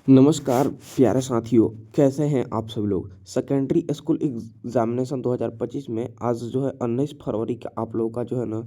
नमस्कार प्यारे साथियों, कैसे हैं आप सब लोग। सेकेंडरी स्कूल एग्जामिनेशन 2025 में आज जो है 19 फरवरी का आप लोगों का जो है ना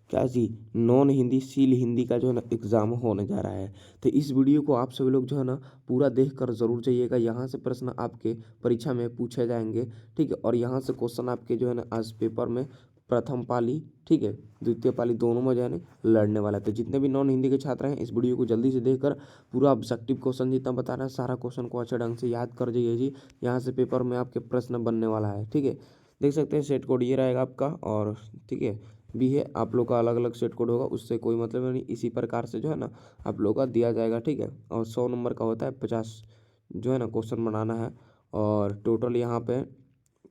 क्या जी नॉन हिंदी सील हिंदी का जो है ना एग्ज़ाम होने जा रहा है। तो इस वीडियो को आप सभी लोग जो है ना पूरा देख कर ज़रूर जाइएगा। यहाँ से प्रश्न आपके परीक्षा में पूछे जाएंगे, ठीक है। और यहाँ से क्वेश्चन आपके जो है ना आज पेपर में प्रथम पाली, ठीक है, द्वितीय पाली दोनों में जो है ना लड़ने वाला है। तो जितने भी नॉन हिंदी के छात्र हैं इस वीडियो को जल्दी से देखकर पूरा ऑब्जेक्टिव क्वेश्चन जितना बता रहा है सारा क्वेश्चन को अच्छे ढंग से याद कर जाइए जी। यहाँ से पेपर में आपके प्रश्न बनने वाला है, ठीक है। देख सकते हैं सेट कोड ये रहेगा आपका, और ठीक है भी है आप लोग का अलग अलग सेट कोड होगा, उससे कोई मतलब नहीं। इसी प्रकार से जो है ना आप लोग का दिया जाएगा, ठीक है। और 100 नंबर का होता है, 50 जो है ना क्वेश्चन बनाना है। और टोटल यहाँ पे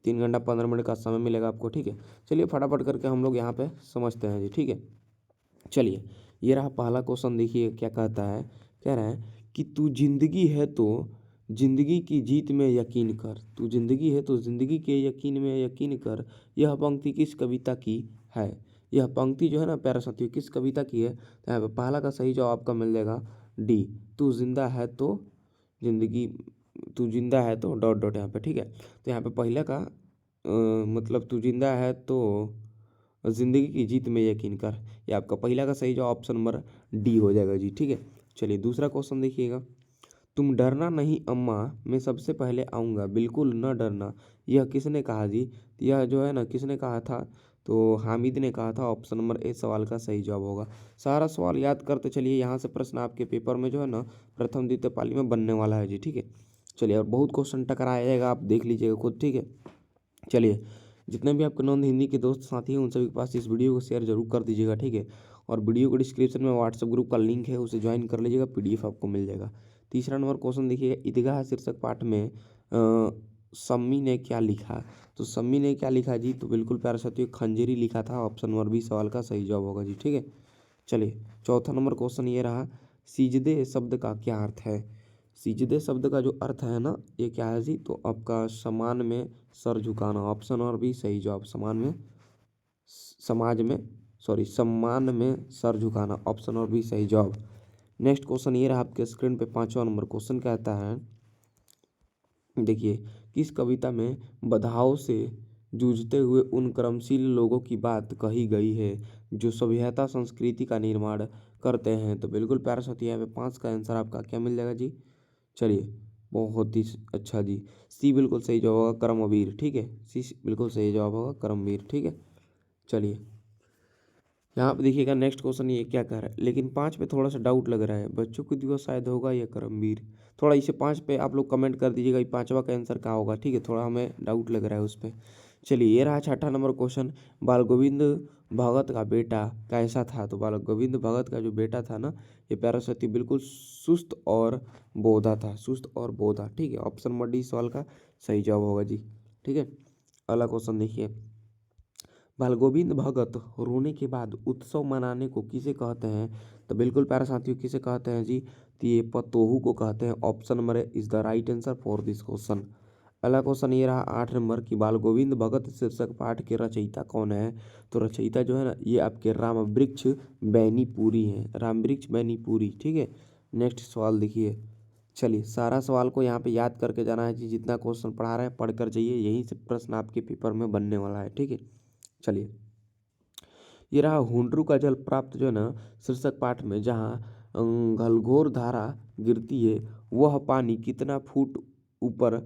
3 घंटा 15 मिनट का समय मिलेगा आपको, ठीक है। चलिए फटाफट करके हम लोग यहाँ पे समझते हैं जी, ठीक है। चलिए ये रहा पहला क्वेश्चन, देखिए क्या कहता है। कह रहा है कि तू जिंदगी है तो जिंदगी की जीत में यकीन कर, तू जिंदगी है तो जिंदगी के यकीन में यकीन कर। यह पंक्ति किस कविता की है। यह पंक्ति जो है ना प्यारे साथियों किस कविता की है। तो यहाँ पे पहला का सही जवाब आपका मिल जाएगा डी, तू जिंदा है तो जिंदगी, तू जिंदा है तो डॉट डॉट यहाँ पे, ठीक है। तो यहाँ पे पहले का मतलब तू जिंदा है तो जिंदगी की जीत में यकीन कर, ये आपका पहला का सही जवाब ऑप्शन नंबर डी हो जाएगा जी, ठीक है। चलिए दूसरा क्वेश्चन देखिएगा। तुम डरना नहीं अम्मा, मैं सबसे पहले आऊँगा, बिल्कुल न डरना। यह किसने कहा जी। यह जो है ना किसने कहा था, तो हामिद ने कहा था। ऑप्शन नंबर ए सवाल का सही जवाब होगा। सारा सवाल याद करते चलिए, यहाँ से प्रश्न आपके पेपर में जो है ना प्रथम द्वितीय पाली में बनने वाला है जी, ठीक है। चलिए और बहुत क्वेश्चन टकराया जाएगा, आप देख लीजिएगा खुद, ठीक है। चलिए जितने भी आपके नॉन हिंदी के दोस्त साथी हैं उन सभी के पास इस वीडियो को शेयर जरूर कर दीजिएगा, ठीक है। और वीडियो को डिस्क्रिप्शन में व्हाट्सएप ग्रुप का लिंक है, उसे ज्वाइन कर लीजिएगा, पीडीएफ आपको मिल जाएगा। तीसरा नंबर क्वेश्चन देखिए, ईदगाह शीर्षक पाठ में सम्मी ने क्या लिखा। तो सम्मी ने क्या लिखा जी, तो बिल्कुल प्यारे साथियों खंजरी लिखा था। ऑप्शन नंबर बी सवाल का सही जवाब होगा जी, ठीक है। चलिए चौथा नंबर क्वेश्चन ये रहा, सिजदे शब्द का क्या अर्थ है। सिजदे शब्द का जो अर्थ है ना ये क्या है जी, तो आपका समान में सर झुकाना। ऑप्शन और भी सही जवाब, समान में समाज में सॉरी सम्मान में सर झुकाना। ऑप्शन और भी सही जवाब। नेक्स्ट क्वेश्चन ये रहा आपके स्क्रीन पे, पांचवा नंबर क्वेश्चन कहता है, देखिए किस कविता में बधाव से जूझते हुए उन कर्मशील लोगों की बात कही गई है जो सभ्यता संस्कृति का निर्माण करते हैं। तो बिल्कुल प्यारा साथी यहाँ पे 5 का आंसर आपका क्या मिल जाएगा जी। चलिए बहुत ही अच्छा जी, सी बिल्कुल सही जवाब होगा कर्मवीर, ठीक है। सी बिल्कुल सही जवाब होगा कर्मवीर, ठीक है। चलिए यहाँ पे देखिएगा नेक्स्ट क्वेश्चन ये क्या कह रहा है, लेकिन 5 पे थोड़ा सा डाउट लग रहा है, बच्चों को दिवस शायद होगा या कर्मवीर। थोड़ा इसे 5 पे आप लोग कमेंट कर दीजिएगा ये पांचवा का आंसर क्या होगा, ठीक है। थोड़ा हमें डाउट लग रहा है उस पर। चलिए ये रहा छठा नंबर क्वेश्चन, बाल गोविंद भगत का बेटा कैसा था। तो बाल गोविंद भगत का जो बेटा था ना ये प्यारा साथी बिल्कुल सुस्त और बोधा था, सुस्त और बोधा, ठीक है। ऑप्शन नंबर डी सवाल का सही जवाब होगा जी, ठीक है। अगला क्वेश्चन देखिए, बालगोविंद भगत रोने के बाद उत्सव मनाने को किसे कहते हैं। तो बिल्कुल प्यारे साथियों किसे कहते हैं जी, तो ये पतोहू को कहते हैं। Option number is the right answer for this question. अगला क्वेश्चन ये रहा 8 नंबर की, बाल गोविंद भगत शीर्षक पाठ के रचयिता कौन है। तो रचयिता जो है ना ये आपके राम वृक्ष बैनीपुरी हैं, राम वृक्ष बैनीपुरी, ठीक है। नेक्स्ट सवाल देखिए, चलिए सारा सवाल को यहाँ पे याद करके जाना है जी, जितना क्वेश्चन पढ़ा रहे हैं पढ़ कर जाइए, यहीं से प्रश्न आपके पेपर में बनने वाला है, ठीक है। चलिए ये रहा, हुंड्रू का जल प्राप्त जो है ना शीर्षक पाठ में जहाँ घलघोर धारा गिरती है वह पानी कितना फुट ऊपर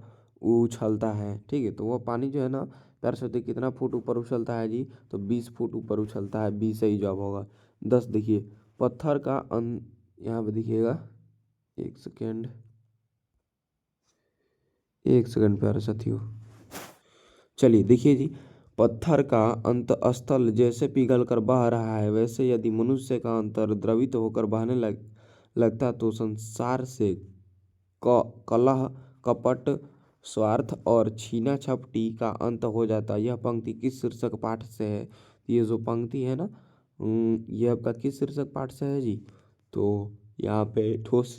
उछलता है, ठीक है। तो वह पानी जो है ना प्यारे से कितना फुट ऊपर उछलता है जी, तो 20 फुट ऊपर उछलता है, बी सही जवाब होगा। 10 देखिए, पत्थर का यहाँ पे देखिएगा, एक सेकेंड एक सेकेंड प्यारे साथियों। चलिए देखिए जी, पत्थर का अंतःस्थल जैसे पिघल कर बह रहा है वैसे यदि मनुष्य का अंतर द्रवित होकर बहने लगता तो संसार से कलह कपट स्वार्थ और छीना झपटी का अंत हो जाता। यह पंक्ति किस शीर्षक पाठ से है। ये जो पंक्ति है ना ये आपका किस शीर्षक पाठ से है जी, तो यहाँ पे ठेस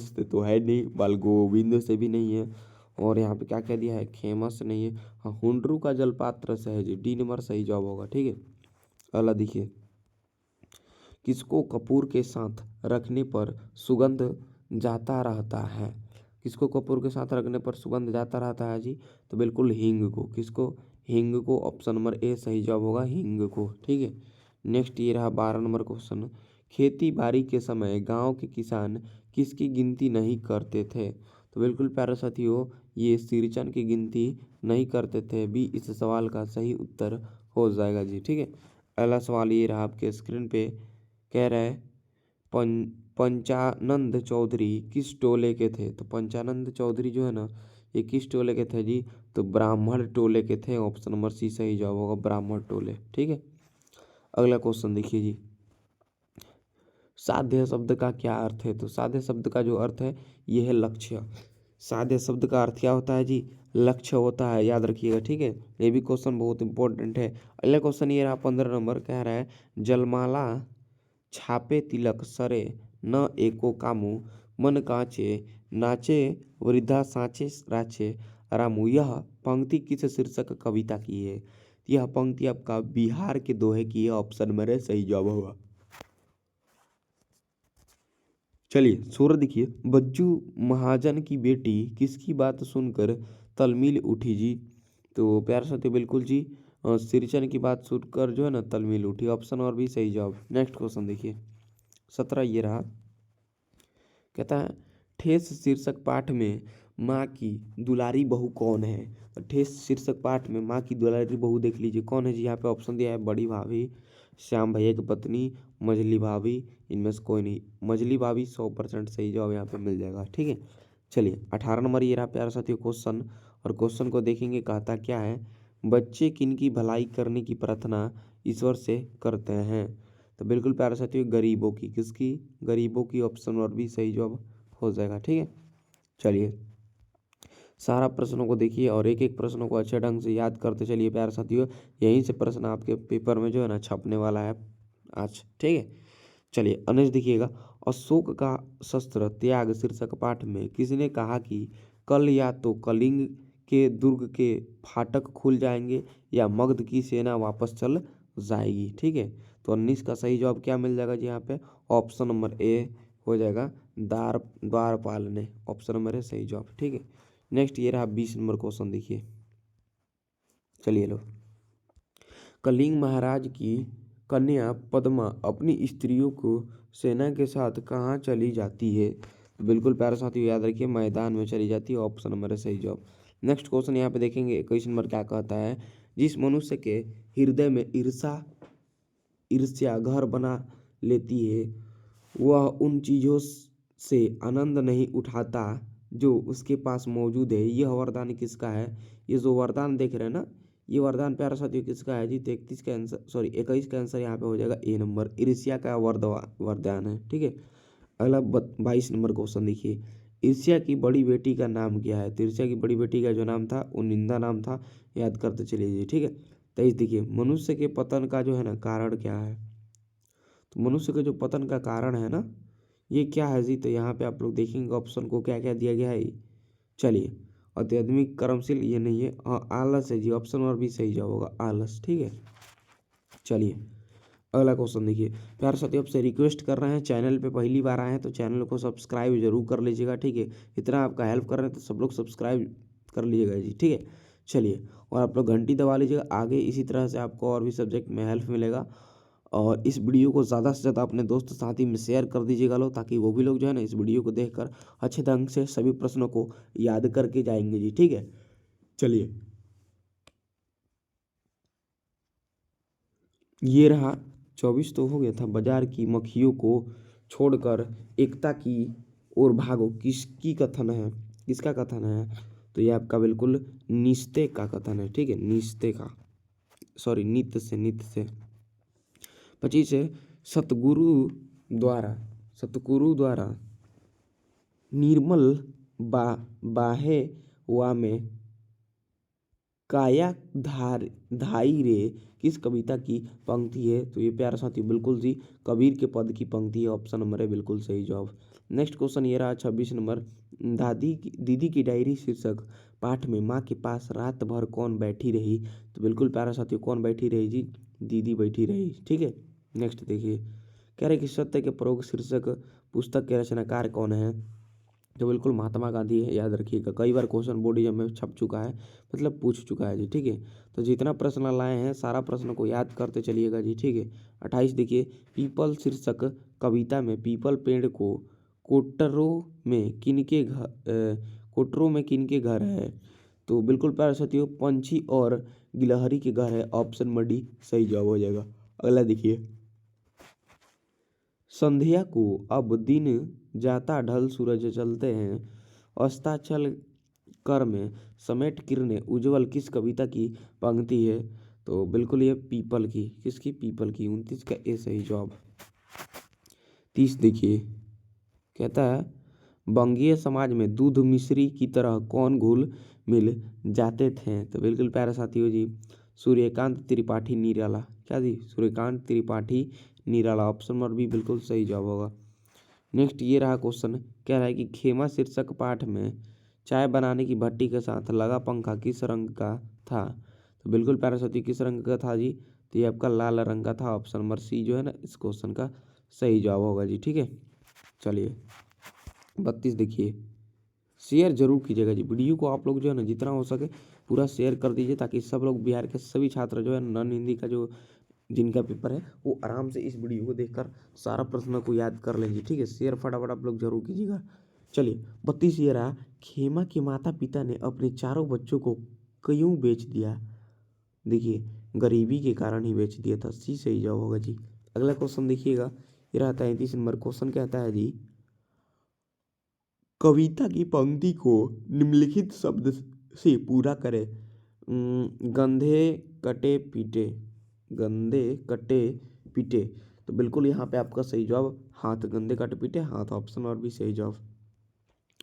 से तो है नहीं, बाल गोविंद से भी नहीं है, और यहाँ पे क्या कह दिया है खेमस से नहीं है, हाँ हुंड्रू का जलपात्र से है जी, डी नंबर सही जवाब होगा, ठीक है। अगला देखिए, किसको कपूर के साथ रखने पर सुगंध जाता रहता है। किसको कपूर के साथ रखने पर सुगंध जाता रहता है जी? तो बिल्कुल हींग को। किसको? हींग को। ऑप्शन नंबर ए सही जवाब होगा हींग को। ठीक है। नेक्स्ट ये रहा 12 नंबर क्वेश्चन। खेती बाड़ी के समय गांव के किसान किसकी गिनती नहीं करते थे? तो बिल्कुल प्यारे साथियों, ये सिरचन की गिनती नहीं करते थे भी इस सवाल का सही उत्तर हो जाएगा जी। ठीक है। अगला सवाल ये रहा आपके स्क्रीन पे, कह रहा है पंचानंद चौधरी किस टोले के थे? तो पंचानंद चौधरी जो है ना, ये किस टोले के थे जी? तो ब्राह्मण टोले के थे। ऑप्शन नंबर सी सही जवाब होगा ब्राह्मण टोले। ठीक है। अगला क्वेश्चन देखिए जी, साध्य शब्द का क्या अर्थ है? तो साध्य शब्द का जो अर्थ है ये है लक्ष्य। साध्य शब्द का अर्थ क्या होता है जी? लक्ष्य होता है, याद रखिएगा। ठीक है। ये भी क्वेश्चन बहुत इंपॉर्टेंट है। अगला क्वेश्चन ये रहा 15 नंबर, कह रहा है जलमाला छापे तिलक सरे न एको कामू मन काचे नाचे वृद्धा साचे राचे रामू। यह पंक्ति किस शीर्षक कविता की है? यह पंक्ति आपका बिहार के दोहे की है। ऑप्शन मेरे सही जवाब होगा। चलिए सूरज देखिए, बच्चू महाजन की बेटी किसकी बात सुनकर तलमिल उठी जी? तो प्यारे साथियों बिल्कुल जी, सिरचन की बात सुनकर जो है ना तलमिल उठी। ऑप्शन और भी सही जवाब। नेक्स्ट क्वेश्चन देखिए 17 ये रहा, कहता है ठेस शीर्षक पाठ में माँ की दुलारी बहू कौन है? तो ठेस शीर्षक पाठ में माँ की दुलारी बहू देख लीजिए कौन है जी। यहाँ पे ऑप्शन दिया है बड़ी भाभी, श्याम भैया की पत्नी, मझली भाभी। इनमें से कोई नहीं। मझली भाभी 100% सही जवाब यहाँ पे मिल जाएगा। ठीक है। चलिए 18 नंबर ये रहा प्यारा साथियों क्वेश्चन, और क्वेश्चन को देखेंगे कहता क्या है, बच्चे किनकी भलाई करने की प्रार्थना ईश्वर से करते हैं? तो बिल्कुल प्यारे साथियों गरीबों की। किसकी? गरीबों की। ऑप्शन और भी सही जवाब हो जाएगा। ठीक है। चलिए सारा प्रश्नों को देखिए और एक एक प्रश्नों को अच्छे ढंग से याद करते चलिए प्यारे साथियों। यहीं से प्रश्न आपके पेपर में जो है ना छपने वाला है आज। ठीक है। चलिए अनेश देखिएगा, अशोक का शस्त्र त्याग शीर्षक पाठ में किसने कहा कि कल या तो कलिंग के दुर्ग के फाटक खुल जाएंगे या मगध की सेना वापस चल जाएगी? ठीक है। तो 19 का सही जवाब क्या मिल जाएगा जी यहाँ पे? ऑप्शन नंबर ए हो जाएगा द्वारपाल ने। ऑप्शन नंबर ए सही जवाब। ठीक है। नेक्स्ट ये रहा 20 नंबर क्वेश्चन देखिए। चलिए लो, कलिंग महाराज की कन्या पद्मा अपनी स्त्रियों को सेना के साथ कहाँ चली जाती है? तो बिल्कुल प्यारे साथियों याद रखिए मैदान में चली जाती है। ऑप्शन नंबर है सही जवाब। नेक्स्ट क्वेश्चन यहाँ पे देखेंगे 21 नंबर क्या कहता है, जिस मनुष्य के हृदय में ईर्ष्या घर बना लेती है वह उन चीज़ों से आनंद नहीं उठाता जो उसके पास मौजूद है। यह वरदान किसका है? ये जो वरदान देख रहे हैं ना, ये वरदान प्यारा साथियों किसका है जी? 33 का आंसर, सॉरी 21 का आंसर यहाँ पे हो जाएगा ए नंबर। ईर्ष्या का वरदान है। ठीक है। अगला 22 नंबर क्वेश्चन देखिए, ईर्ष्या की बड़ी बेटी का नाम क्या है? तो ईर्ष्या की बड़ी बेटी का जो नाम था वो निंदा नाम था। याद करते चलिए जी। ठीक है। 23 देखिए, मनुष्य के पतन का जो है ना कारण क्या है? तो मनुष्य के जो पतन का कारण है ना, ये क्या है जी? तो यहाँ पे आप लोग देखेंगे ऑप्शन को क्या क्या दिया गया है। चलिए, अत्याधुनिक कर्मशील ये नहीं है, आलस है जी। ऑप्शन और भी सही जवाब होगा आलस। ठीक है। चलिए अगला क्वेश्चन देखिए, प्यारे साथियों आपसे रिक्वेस्ट कर रहे हैं, चैनल पे पहली बार आए हैं तो चैनल को सब्सक्राइब जरूर कर लीजिएगा। ठीक है। इतना आपका हेल्प कर रहे हैं तो सब लोग सब्सक्राइब कर लीजिएगा जी। ठीक है। चलिए, और आप लोग घंटी दबा लीजिएगा, आगे इसी तरह से आपको और भी सब्जेक्ट में हेल्प मिलेगा। और इस वीडियो को ज़्यादा से ज़्यादा अपने दोस्त साथी में शेयर कर दीजिएगा लोग, ताकि वो भी लोग जो है ना इस वीडियो को देखकर अच्छे ढंग से सभी प्रश्नों को याद करके जाएंगे जी। ठीक है। चलिए ये रहा 24 तो हो गया था, बाजार की मक्खियों को छोड़कर एकता की ओर भागो किसकी कथन है? किसका कथन है? तो ये आपका बिल्कुल निस्ते का कथन है। ठीक है। निस्ते का, सॉरी नित्य से 25 है, सतगुरु द्वारा निर्मल बा बाहे वा में काया धाई रे किस कविता की पंक्ति है? तो ये प्यारा साथी बिल्कुल जी कबीर के पद की पंक्ति है। ऑप्शन नंबर है बिल्कुल सही जवाब। नेक्स्ट क्वेश्चन ये रहा 26 नंबर, दीदी की डायरी शीर्षक पाठ में माँ के पास रात भर कौन बैठी रही? तो बिल्कुल प्यारा साथी कौन बैठी रही जी? दीदी बैठी रही। ठीक है। नेक्स्ट देखिए, कह रहे कि सत्य के प्रयोग शीर्षक पुस्तक के रचनाकार कौन है? तो बिल्कुल महात्मा गांधी है, याद रखिएगा। कई बार क्वेश्चन बोर्ड एग्जाम में छप चुका है, मतलब पूछ चुका है जी, ठीक है। तो जितना प्रश्न लाए हैं सारा प्रश्न को याद करते चलिएगा जी, ठीक है। 28 देखिए, पीपल शीर्षक कविता में पीपल पेड़ को कोटरों में कोटरों में किनके घर है? तो बिल्कुल प्यारे साथियों, पंछी और गिलहरी के घर है। ऑप्शन नंबर डी सही जवाब हो जाएगा। अगला देखिए, संध्या को अब दिन जाता ढल सूरज चलते हैं, अस्ताचल कर में समेट किरणें उज्जवल किस कविता की पंक्ति है? तो बिल्कुल ये पीपल की, किसकी? पीपल की। 29 का ए सही जवाब। 30 देखिए, कहता है बंगीय समाज में दूध मिश्री की तरह कौन घुल मिल जाते थे? तो बिल्कुल प्यारे साथियों जी, सूर्यकांत त्रिपाठी निराला। क्या जी? Suryakant Tripathi Nirala. Option number B बिल्कुल सही जवाब होगा। नेक्स्ट ये रहा क्वेश्चन, कह रहा है कि खेमा शीर्षक पाठ में चाय बनाने की भट्टी के साथ लगा पंखा किस रंग का था? तो बिल्कुल प्यारे साथियों, किस रंग का था जी? तो ये आपका लाल रंग का था। ऑप्शन नंबर सी जो है ना इस क्वेश्चन का सही जवाब होगा जी, ठीक है। चलिए 32 देखिए, शेयर जरूर कीजिएगा जी वीडियो को। आप लोग जो है ना जितना हो सके पूरा शेयर कर दीजिए, ताकि सब लोग, बिहार के सभी छात्र जो है नॉन हिंदी का जो जिनका पेपर है वो आराम से इस वीडियो को देखकर सारा प्रश्न को याद कर लेंगे, ठीक है। शेयर फटाफट आप लोग जरूर कीजिएगा। चलिए 32 ये रहा, खेमा के माता पिता ने अपने चारों बच्चों को क्यों बेच दिया? देखिए, गरीबी के कारण ही बेच दिया था। सी सही जवाब होगा जी। अगला क्वेश्चन देखिएगा, ये रहा 33 नंबर क्वेश्चन। कहता है जी, कविता की पंक्ति को निम्नलिखित शब्द से पूरा करें। गंधे कटे पीटे, गंधे कटे पीटे। तो बिल्कुल यहाँ पे आपका सही जवाब हाथ, गंधे कटे पीटे हाथ। ऑप्शन और भी सही जवाब।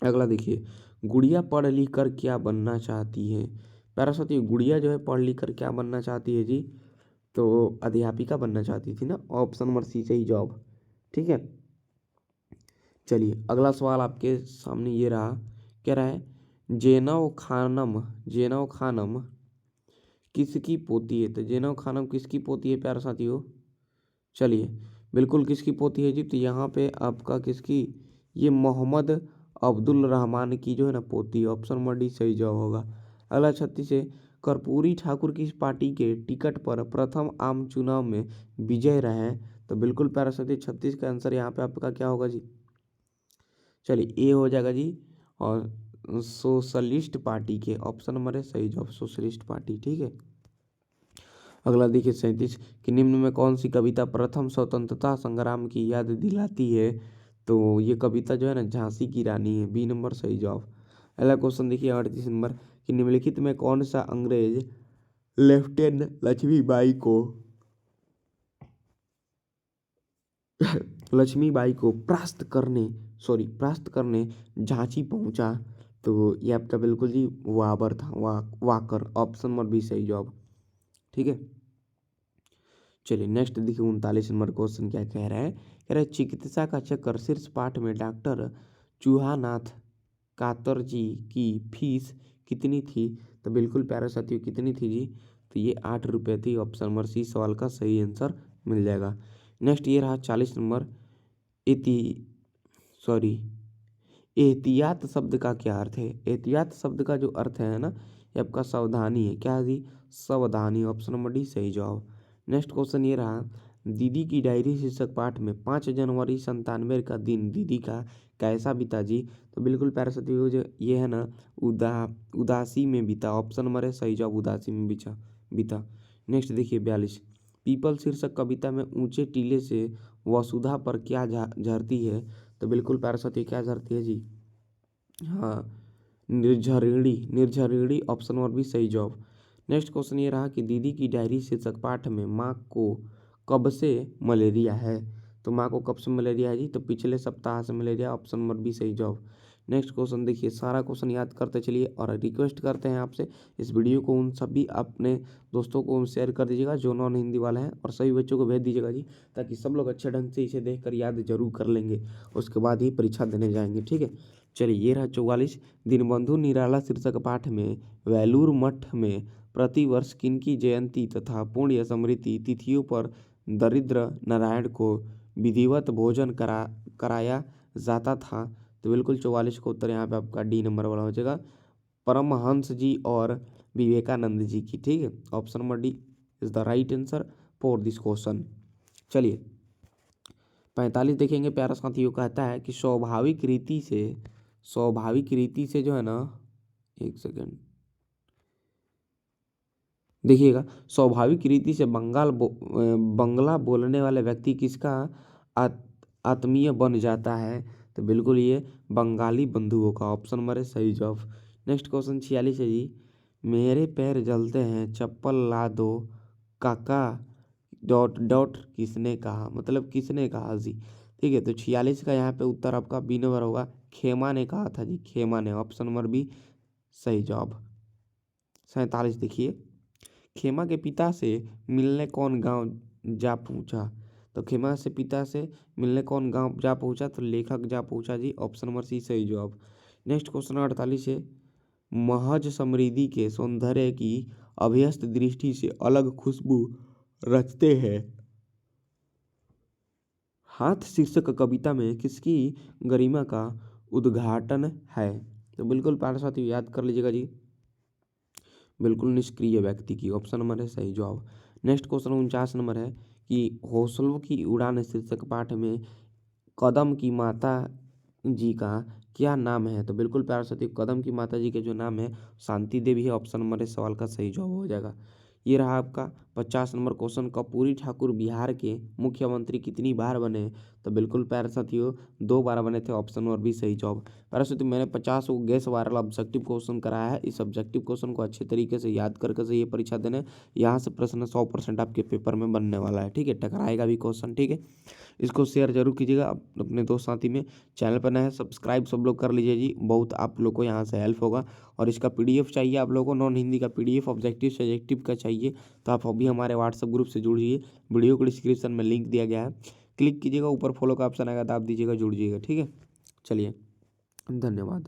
अगला देखिए, गुड़िया पढ़ लिख कर क्या बनना चाहती है? प्यारा साथी, गुड़िया जो है पढ़ लिख कर क्या बनना चाहती है जी? तो अध्यापिका बनना चाहती थी ना। ऑप्शन नंबर सी सही जवाब, ठीक है। चलिए अगला सवाल आपके सामने ये रहा, कह रहा है जेनव खानम किसकी पोती है? तो जेनव खानम किसकी पोती है प्यारे साथियों? चलिए बिल्कुल किसकी पोती है जी? तो यहाँ पे आपका किसकी? ये मोहम्मद अब्दुल रहमान की जो है ना पोती। ऑप्शन नंबर डी सही जवाब होगा। अगला 36 है, कर्पूरी ठाकुर किस पार्टी के टिकट पर प्रथम आम चुनाव में विजय रहे? तो बिल्कुल प्यारे साथियों 36 का आंसर यहाँ पे आपका क्या होगा जी? चलिए ए हो जाएगा जी। और सोशलिस्ट पार्टी के। ऑप्शन नंबर है सही जवाब, सोशलिस्ट पार्टी, ठीक है। अगला देखिए 37 कि निम्न में कौन सी कविता प्रथम स्वतंत्रता संग्राम की याद दिलाती है? तो ये कविता जो है ना झांसी की रानी है। बी नंबर सही जवाब। अगला क्वेश्चन देखिए 38 नंबर कि निम्नलिखित में कौन सा अंग्रेज लेफ्टिनेंट लक्ष्मीबाई को परास्त करने झांसी पहुंचा? तो ये आपका बिल्कुल जी वाबर था, वाकर। ऑप्शन नंबर बी सही जवाब, ठीक है। चलिए नेक्स्ट देखिए 39 नंबर क्वेश्चन क्या कह रहा है, कह रहा है चिकित्सा का चक्कर शीर्ष पाठ में डॉक्टर चूहानाथ कातर जी की फीस कितनी थी? तो बिल्कुल प्यारे साथियों कितनी थी जी? तो ये 8 रुपये थी। ऑप्शन नंबर सी सवाल का सही आंसर मिल जाएगा। नेक्स्ट ये रहा 40 नंबर, इति सॉरी एहतियात शब्द का क्या अर्थ है? एहतियात शब्द का जो अर्थ है ना ये आपका सावधानी है। क्या है जी? सावधानी। ऑप्शन नंबर डी सही जवाब। नेक्स्ट क्वेश्चन ये रहा, दीदी की डायरी शीर्षक पाठ में 5 जनवरी 97 का दिन दीदी का कैसा बीता जी? तो बिल्कुल प्यारे साथियों जो ये है ना उदासी में बीता। ऑप्शन नंबर है सही जवाब, उदासी में बीता। नेक्स्ट देखिए 42, पीपल शीर्षक कविता में ऊंचे टीले से वसुधा पर क्या झरती है? तो बिल्कुल प्यारे साथियों क्या झरती है जी? हाँ, निर्झरिणी। ऑप्शन नंबर भी सही जवाब। नेक्स्ट क्वेश्चन ये रहा कि दीदी की डायरी शीर्षक पाठ में माँ को कब से मलेरिया है? तो माँ को कब से मलेरिया है जी? तो पिछले सप्ताह से मलेरिया। ऑप्शन नंबर बी सही जवाब। नेक्स्ट क्वेश्चन देखिए, सारा क्वेश्चन याद करते चलिए और रिक्वेस्ट करते हैं आपसे इस वीडियो को उन सभी अपने दोस्तों को शेयर कर दीजिएगा जो नॉन हिंदी वाले हैं, और सभी बच्चों को भेज दीजिएगा जी, ताकि सब लोग अच्छे ढंग से इसे देखकर याद जरूर कर लेंगे, उसके बाद ही परीक्षा देने जाएंगे, ठीक है। चलिए ये रहा 44, दीनबंधु निराला शीर्षक पाठ में वेलूर मठ में प्रतिवर्ष किनकी जयंती तथा पुण्य स्मृति तिथियों पर दरिद्र नारायण को विधिवत भोजन कराया जाता था? तो बिल्कुल 44 का उत्तर यहाँ पे आपका डी नंबर वाला हो जाएगा, परमहंस जी और विवेकानंद जी की। ठीक है, option number D is the right answer for this question. चलिए 45 देखेंगे प्यारा साथियों, कहता है कि स्वाभाविक रीति से जो है ना, एक सेकेंड देखिएगा, स्वाभाविक रीति से बंगला बोलने वाले व्यक्ति किसका आत्मीय बन जाता है? तो बिल्कुल ये बंगाली बंधुओं का, ऑप्शन नंबर है सही जवाब। नेक्स्ट क्वेश्चन 46 है जी, मेरे पैर जलते हैं चप्पल ला दो काका डॉट डॉट किसने कहा, मतलब किसने कहा जी। ठीक है, तो 46 का यहाँ पे उत्तर आपका बी नंबर होगा, खेमा ने कहा था जी, खेमा ने, ऑप्शन नंबर बी सही जवाब। 47 देखिए, खेमा के पिता से मिलने कौन गांव जा पहुंचा? तो खेमा से पिता से मिलने कौन गांव जा पहुंचा? तो लेखक जा पहुंचा जी, ऑप्शन नंबर सी सही जवाब। नेक्स्ट क्वेश्चन 48 है, महज समृद्धि के सौंदर्य की अभ्यस्त दृष्टि से अलग खुशबू रचते हैं हाथ शीर्षक कविता में किसकी गरिमा का उद्घाटन है? तो बिल्कुल प्यारे साथियों याद कर लीजिएगा जी, बिल्कुल निष्क्रिय व्यक्ति की, ऑप्शन नंबर है सही जवाब। नेक्स्ट क्वेश्चन 49 नंबर है कि हौसलों की उड़ान शीर्षक पाठ में कदम की माता जी का क्या नाम है? तो बिल्कुल प्यारे साथियों कदम की माता जी के जो नाम है शांति देवी है, ऑप्शन नंबर है सवाल का सही जवाब हो जाएगा। ये रहा आपका 50 नंबर क्वेश्चन, कर्पूरी ठाकुर बिहार के मुख्यमंत्री कितनी बार बने? तो बिल्कुल प्यारे साथियों 2 बार बने थे, ऑप्शन नंबर बी सही जवाब। प्यारे साथियों मैंने 50 को गैस वायरल ऑब्जेक्टिव क्वेश्चन कराया है, इस ऑब्जेक्टिव क्वेश्चन को अच्छे तरीके से याद करके से ये परीक्षा देने, यहाँ से प्रश्न 100% आपके पेपर में बनने वाला है। ठीक है, टकराएगा भी क्वेश्चन। ठीक है, इसको शेयर जरूर कीजिएगा अपने दोस्त साथी में। चैनल पर नए हैं सब्सक्राइब सब लोग कर लीजिए जी, बहुत आप लोग को यहाँ से हेल्प होगा। और इसका पीडीएफ चाहिए आप लोगों को, नॉन हिंदी का पीडीएफ ऑब्जेक्टिव सब्जेक्टिव का चाहिए तो आप अभी हमारे व्हाट्सएप ग्रुप से जुड़िए, वीडियो को डिस्क्रिप्शन में लिंक दिया गया है, क्लिक कीजिएगा, ऊपर फॉलो का ऑप्शन आएगा दाब दीजिएगा, जुड़ जाइएगा। ठीक है, चलिए धन्यवाद।